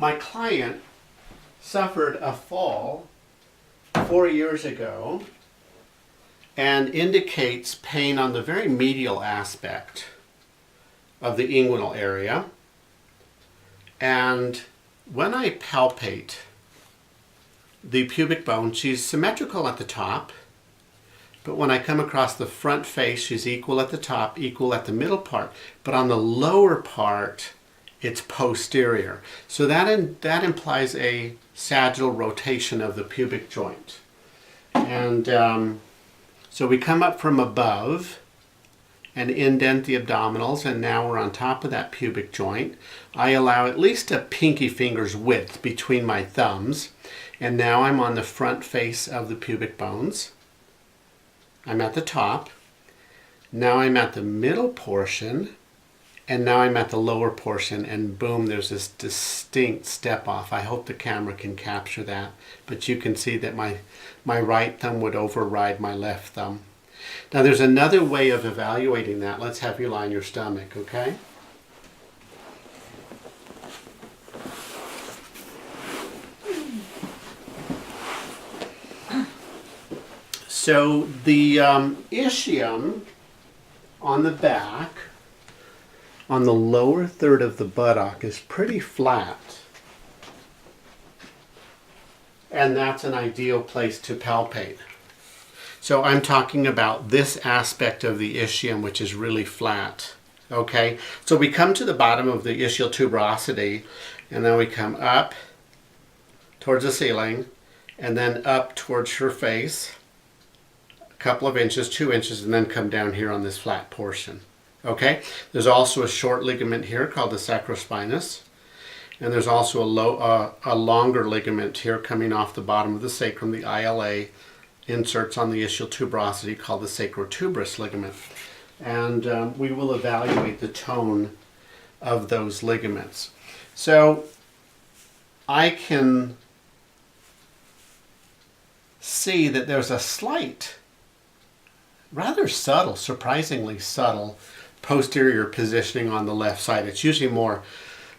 My client suffered a fall 4 years ago and indicates pain on the very medial aspect of the inguinal area. And when I palpate the pubic bone, she's symmetrical at the top, but when I come across the front face, she's equal at the top, equal at the middle part, but on the lower part, it's posterior. So that implies a sagittal rotation of the pubic joint. And so we come up from above and indent the abdominals, and now we're on top of that pubic joint. I allow at least a pinky finger's width between my thumbs, and now I'm on the front face of the pubic bones. I'm at the top. Now I'm at the middle portion, and now I'm at the lower portion, and boom, there's this distinct step off. I hope the camera can capture that, but you can see that my right thumb would override my left thumb. Now there's another way of evaluating that. Let's have you lie on your stomach, okay? So the ischium on the back, on the lower third of the buttock, is pretty flat. And that's an ideal place to palpate. So I'm talking about this aspect of the ischium, which is really flat. Okay, so we come to the bottom of the ischial tuberosity, and then we come up towards the ceiling, and then up towards her face, a couple of inches, 2 inches, and then come down here on this flat portion. Okay, there's also a short ligament here called the sacrospinous, and there's also a longer ligament here coming off the bottom of the sacrum, the ILA, inserts on the ischial tuberosity called the sacrotuberous ligament. And we will evaluate the tone of those ligaments. So I can see that there's a slight, rather subtle, surprisingly subtle, posterior positioning on the left side. It's usually more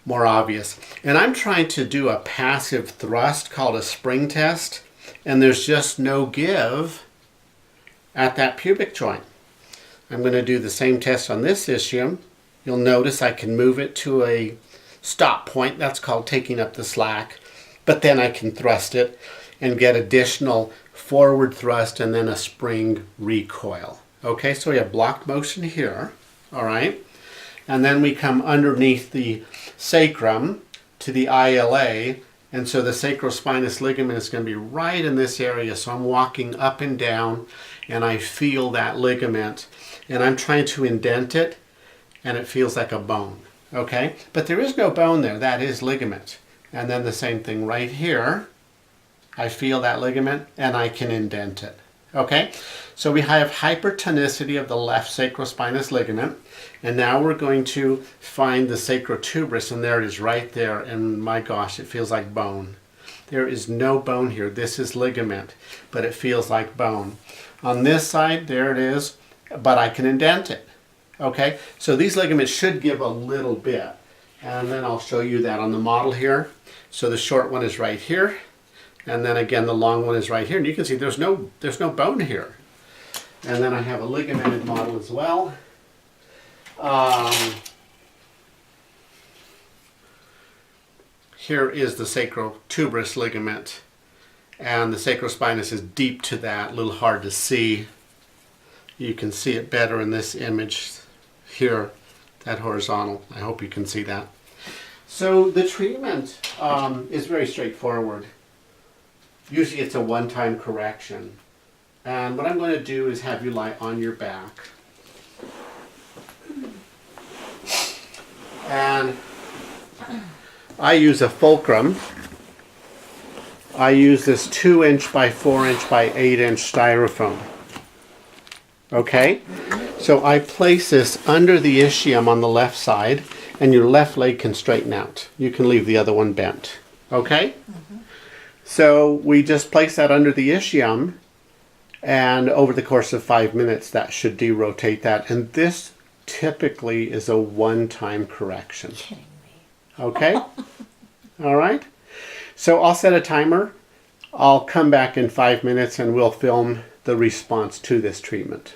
obvious. And I'm trying to do a passive thrust called a spring test, and there's just no give at that pubic joint. I'm going to do the same test on this ischium. You'll notice I can move it to a stop point. That's called taking up the slack. But then I can thrust it and get additional forward thrust and then a spring recoil. Okay, so we have blocked motion here. All right. And then we come underneath the sacrum to the ILA. And so the sacrospinous ligament is going to be right in this area. So I'm walking up and down and I feel that ligament and I'm trying to indent it and it feels like a bone. Okay, but there is no bone there. That is ligament. And then the same thing right here. I feel that ligament and I can indent it. Okay, so we have hypertonicity of the left sacrospinous ligament, and now we're going to find the sacrotuberous, and there it is right there, and my gosh, it feels like bone. There is no bone here. This is ligament, but it feels like bone. On this side, there it is, but I can indent it. Okay, so these ligaments should give a little bit, and then I'll show you that on the model here. So the short one is right here. And then again, the long one is right here. And you can see there's no bone here. And then I have a ligamented model as well. Here is the sacrotuberous ligament. And the sacrospinous is deep to that, a little hard to see. You can see it better in this image here, that horizontal. I hope you can see that. So the treatment is very straightforward. Usually it's a one-time correction. And what I'm going to do is have you lie on your back. And I use a fulcrum. I use this 2-inch by 4-inch by 8-inch styrofoam. Okay? So I place this under the ischium on the left side, and your left leg can straighten out. You can leave the other one bent. Okay? So we just place that under the ischium, and over the course of 5 minutes, that should derotate that. And this typically is a one-time correction. Kidding me. Okay? All right? So I'll set a timer. I'll come back in 5 minutes and we'll film the response to this treatment.